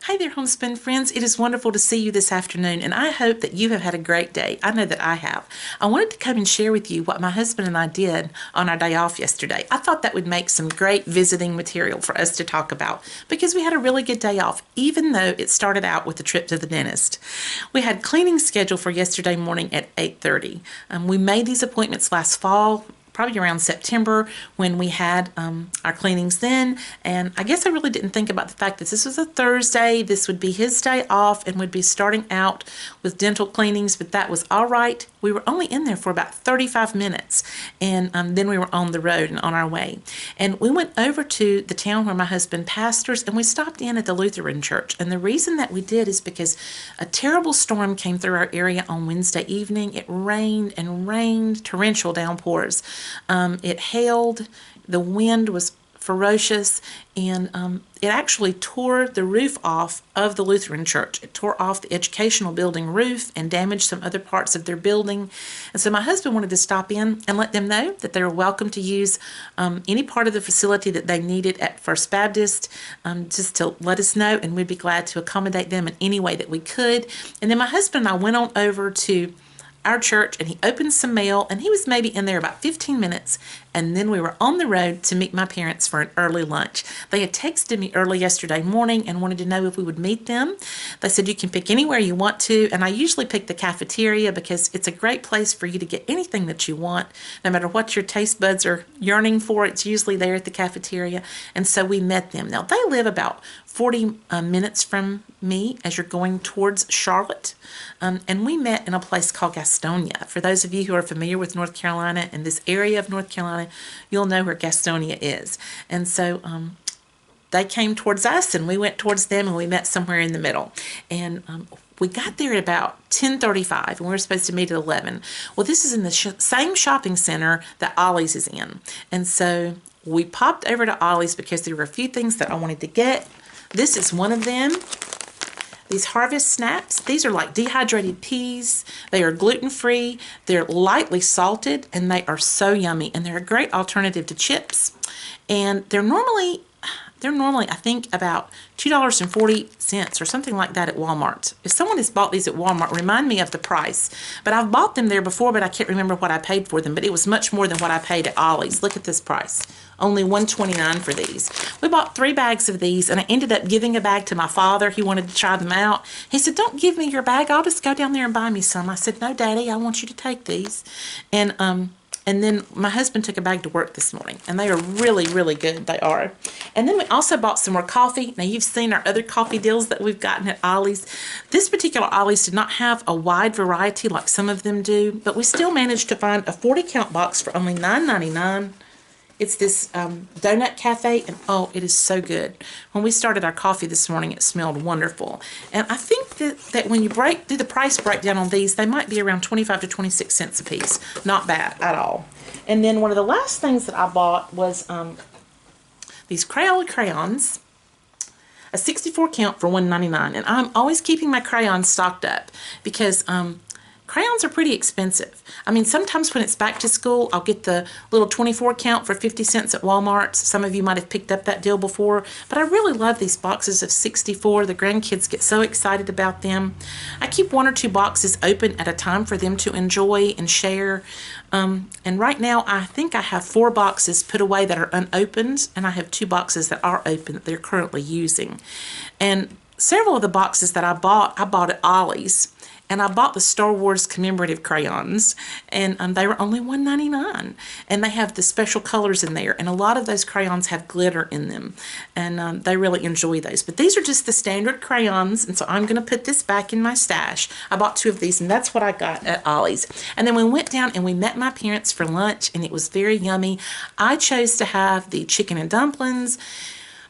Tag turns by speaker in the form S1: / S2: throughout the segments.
S1: Hi there, Homespin friends. It is wonderful to see you this afternoon, and I hope that you have had a great day. I know that I have. I wanted to come and share with you what my husband and I did on our day off yesterday. I thought that would make some great visiting material for us to talk about because we had a really good day off, even though it started out with a trip to the dentist. We had cleaning scheduled for yesterday morning at 8:30. We made these appointments last fall, probably around September, when we had our cleanings then. And I guess I really didn't think about the fact that this was a Thursday. This would be his day off and would be starting out with dental cleanings, but that was all right. We were only in there for about 35 minutes, and then we were on the road and on our way. And we went over to the town where my husband pastors, and we stopped in at the Lutheran church. And the reason that we did is because a terrible storm came through our area on Wednesday evening. It rained and rained, torrential downpours. It hailed, the wind was ferocious, and it actually tore the roof off of the Lutheran church. It tore off the educational building roof and damaged some other parts of their building. And so my husband wanted to stop in and let them know that they were welcome to use any part of the facility that they needed at First Baptist, just to let us know, and we'd be glad to accommodate them in any way that we could. And then my husband and I went on over to our church, and he opened some mail, and he was maybe in there about 15 minutes, and then we were on the road to meet my parents for an early lunch. They had texted me early yesterday morning and wanted to know if we would meet them. They said you can pick anywhere you want to, and I usually pick the cafeteria because it's a great place for you to get anything that you want. No matter what your taste buds are yearning for, it's usually there at the cafeteria. And so we met them. Now, they live about 40 minutes from me as you're going towards Charlotte. And we met in a place called Gastonia. For those of you who are familiar with North Carolina and this area of North Carolina, you'll know where Gastonia is. And so they came towards us, and we went towards them, and we met somewhere in the middle. And we got there at about 10:35, and we were supposed to meet at 11. Well, this is in the same shopping center that Ollie's is in. And so we popped over to Ollie's because there were a few things that I wanted to get. This is one of them. These Harvest Snaps, these are like dehydrated peas. They are gluten-free, they're lightly salted, and they are so yummy. And they're a great alternative to chips. And they're normally I think about $2.40 or something like that at Walmart. If someone has bought these at Walmart, remind me of the price. But I've bought them there before, but I can't remember what I paid for them. But it was much more than what I paid at Ollie's. Look at this price. Only $1.29 for these. We bought 3 bags of these, and I ended up giving a bag to my father. He wanted to try them out. He said, "Don't give me your bag. I'll just go down there and buy me some." I said, "No, Daddy, I want you to take these." And then my husband took a bag to work this morning, and they are really, really good. They are. And then we also bought some more coffee. Now, you've seen our other coffee deals that we've gotten at Ollie's. This particular Ollie's did not have a wide variety like some of them do, but we still managed to find a 40-count box for only $9.99. It's this donut cafe, and oh, it is so good. When we started our coffee this morning, it smelled wonderful. And I think that when you do the price breakdown on these, they might be around 25 to 26 cents a piece. Not bad at all. And then one of the last things that I bought was these Crayola crayons, a 64 count for $1.99. And I'm always keeping my crayons stocked up because crayons are pretty expensive. I mean, sometimes when it's back to school, I'll get the little 24 count for 50 cents at Walmart. Some of you might have picked up that deal before, but I really love these boxes of 64. The grandkids get so excited about them. I keep 1 or 2 boxes open at a time for them to enjoy and share. And right now, I think I have 4 boxes put away that are unopened, and I have 2 boxes that are open that they're currently using. And several of the boxes that I bought at Ollie's. And I bought the Star Wars commemorative crayons, and they were only $1.99. And they have the special colors in there, and a lot of those crayons have glitter in them, and they really enjoy those. But these are just the standard crayons, and so I'm going to put this back in my stash. I bought 2 of these, and that's what I got at Ollie's. And then we went down and we met my parents for lunch, and it was very yummy. I chose to have the chicken and dumplings.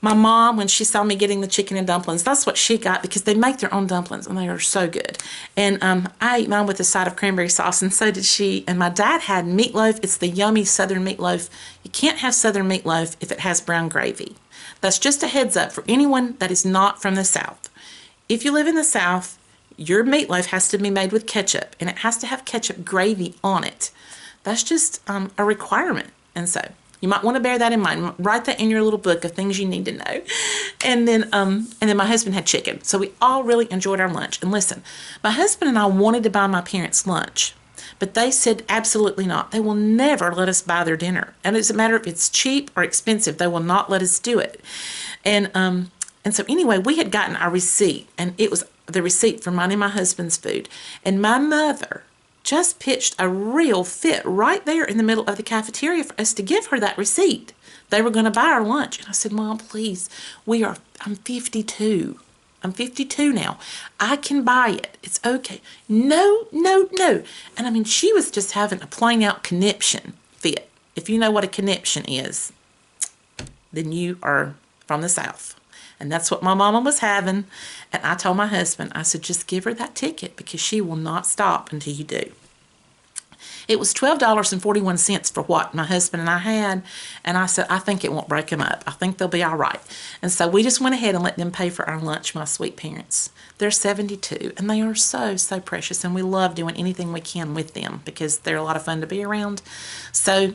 S1: My mom, when she saw me getting the chicken and dumplings, that's what she got because they make their own dumplings, and they are so good. And I ate mine with a side of cranberry sauce, and so did she. And my dad had meatloaf. It's the yummy Southern meatloaf. You can't have Southern meatloaf if it has brown gravy. That's just a heads up for anyone that is not from the South. If you live in the South, your meatloaf has to be made with ketchup, and it has to have ketchup gravy on it. That's just a requirement. And so You might want to bear that in mind. Write that in your little book of things you need to know. And then my husband had chicken. So we all really enjoyed our lunch. And listen, my husband and I wanted to buy my parents lunch, but they said absolutely not. They will never let us buy their dinner. And it doesn't matter if it's cheap or expensive. They will not let us do it. And so anyway, we had gotten our receipt, and it was the receipt for mine and my husband's food. And my mother just pitched a real fit right there in the middle of the cafeteria for us to give her that receipt. They were going to buy our lunch. And I said, Mom, please, I'm 52. I'm 52 now. I can buy it. It's okay. No, no, no. And I mean, she was just having a plain out conniption fit. If you know what a conniption is, then you are from the South. And that's what my mama was having. And I told my husband, I said, just give her that ticket because she will not stop until you do. It was $12.41 for what my husband and I had. And I said, I think it won't break them up. I think they'll be all right. And so we just went ahead and let them pay for our lunch, my sweet parents. They're 72, and they are so, so precious. And we love doing anything we can with them because they're a lot of fun to be around. So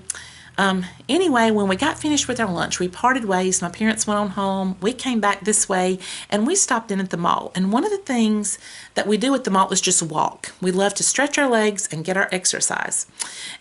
S1: anyway, when we got finished with our lunch, we parted ways. My parents went on home. We came back this way, and we stopped in at the mall. And one of the things that we do at the mall is just walk. We love to stretch our legs and get our exercise.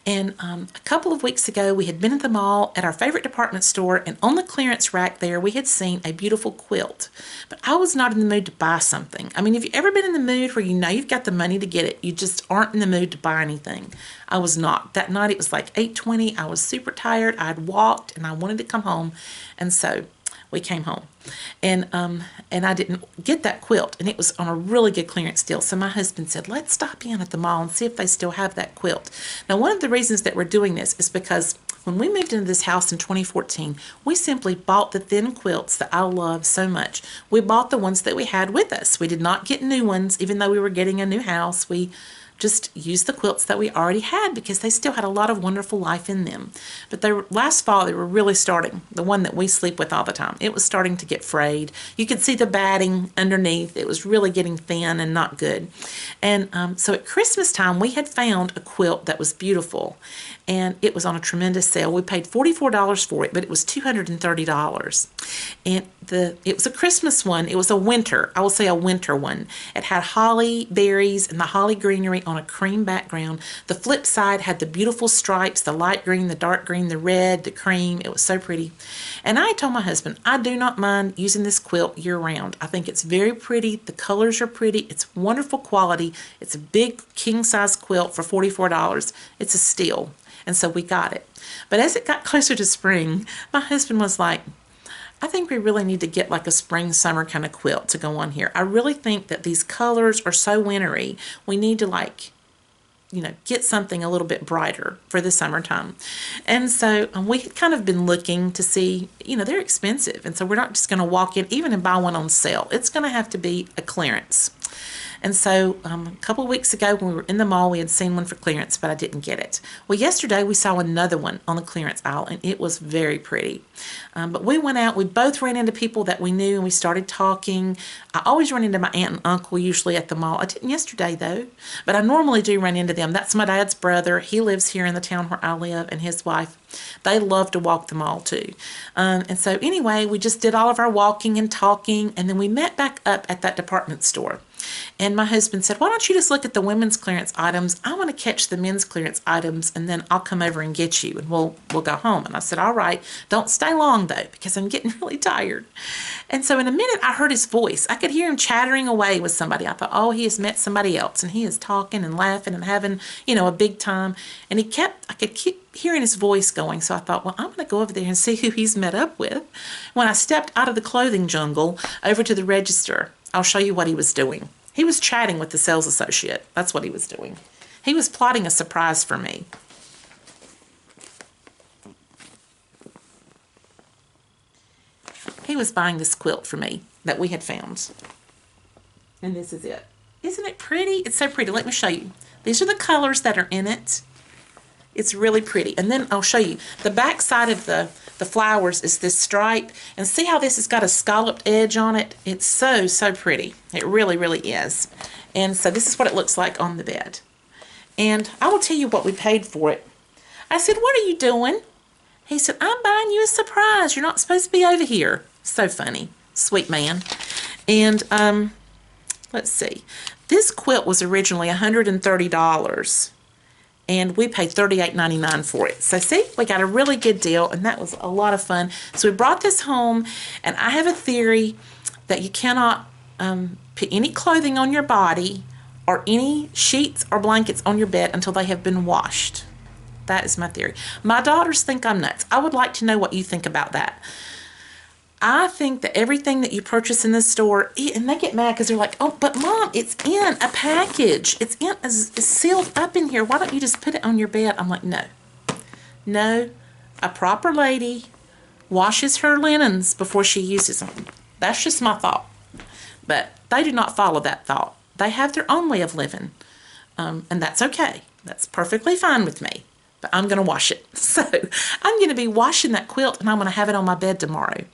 S1: And a couple of weeks ago, we had been at the mall at our favorite department store, and on the clearance rack there, we had seen a beautiful quilt. But I was not in the mood to buy something. I mean, have you ever been in the mood where you know you've got the money to get it, you just aren't in the mood to buy anything? I was not. That night, it was like 8:20. I was super tired. I'd walked, and I wanted to come home. And so we came home. And I didn't get that quilt, and it was on a really good clearance deal. So my husband said, let's stop in at the mall and see if they still have that quilt. Now, one of the reasons that we're doing this is because when we moved into this house in 2014, we simply bought the thin quilts that I love so much. We bought the ones that we had with us. We did not get new ones, even though we were getting a new house. We just used the quilts that we already had because they still had a lot of wonderful life in them. But last fall, they were really starting, the one that we sleep with all the time, it was starting to get frayed. You could see the batting underneath. It was really getting thin and not good. And so at Christmas time, we had found a quilt that was beautiful, and it was on a tremendous sale. We paid $44 for it, but it was $230. And it was a Christmas one. It was a winter, I will say a winter one. It had holly berries and the holly greenery on a cream background. The flip side had the beautiful stripes, the light green, the dark green, the red, the cream. It was so pretty. And I told my husband, I do not mind using this quilt year round. I think it's very pretty. The colors are pretty. It's wonderful quality. It's a big king size quilt for $44. It's a steal. And so we got it. But as it got closer to spring, my husband was like, I think we really need to get like a spring summer kind of quilt to go on here. I really think that these colors are so wintry. We need to get something a little bit brighter for the summertime. And so we had kind of been looking to see, they're expensive. And so we're not just going to walk in even and buy one on sale. It's going to have to be a clearance. And so a couple of weeks ago when we were in the mall, we had seen one for clearance, but I didn't get it. Well, yesterday we saw another one on the clearance aisle, and it was very pretty. But we went out. We both ran into people that we knew, and we started talking. I always run into my aunt and uncle usually at the mall. I didn't yesterday, though, but I normally do run into them. That's my dad's brother. He lives here in the town where I live, and his wife. They love to walk the mall, too. And so anyway, we just did all of our walking and talking, and then we met back up at that department store. And my husband said, why don't you just look at the women's clearance items? I want to catch the men's clearance items, and then I'll come over and get you, and we'll go home. And I said, all right, don't stay long, though, because I'm getting really tired. And so in a minute, I heard his voice. I could hear him chattering away with somebody. I thought, oh, he has met somebody else, and he is talking and laughing and having, a big time. And I could keep hearing his voice going. So I thought, well, I'm going to go over there and see who he's met up with. When I stepped out of the clothing jungle over to the register, I'll show you what he was doing. He was chatting with the sales associate. That's what he was doing. He was plotting a surprise for me. He was buying this quilt for me that we had found. And this is it. Isn't it pretty? It's so pretty. Let me show you. These are the colors that are in it. It's really pretty. And then I'll show you. The back side of the flowers is this stripe. And see how this has got a scalloped edge on it? It's so, so pretty. It really, really is. And so this is what it looks like on the bed. And I will tell you what we paid for it. I said, what are you doing? He said, I'm buying you a surprise. You're not supposed to be over here. So funny. Sweet man. And let's see. This quilt was originally $130. And we paid $38.99 for it. So see, we got a really good deal, and that was a lot of fun. So we brought this home, and I have a theory that you cannot put any clothing on your body or any sheets or blankets on your bed until they have been washed. That is my theory. My daughters think I'm nuts. I would like to know what you think about that. I think that everything that you purchase in this store, and they get mad because they're like, oh, but Mom, it's in a package. It's sealed up in here. Why don't you just put it on your bed? I'm like, no. No, a proper lady washes her linens before she uses them. That's just my thought. But they do not follow that thought. They have their own way of living, and that's okay. That's perfectly fine with me. But I'm going to wash it. So I'm going to be washing that quilt, and I'm going to have it on my bed tomorrow.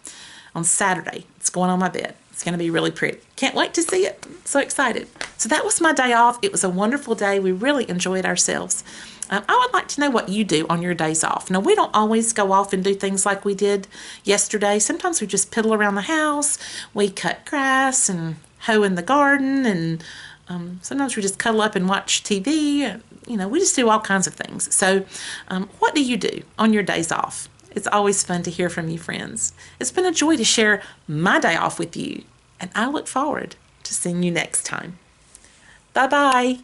S1: On Saturday, it's going on my bed. It's going to be really pretty. Can't wait to see it. So excited. So that was my day off. It was a wonderful day. We really enjoyed ourselves. I would like to know what you do on your days off. Now, we don't always go off and do things like we did yesterday. Sometimes we just piddle around the house. We cut grass and hoe in the garden, and sometimes we just cuddle up and watch TV. You know, we just do all kinds of things. So what do you do on your days off? It's always fun to hear from you, friends. It's been a joy to share my day off with you, and I look forward to seeing you next time. Bye-bye.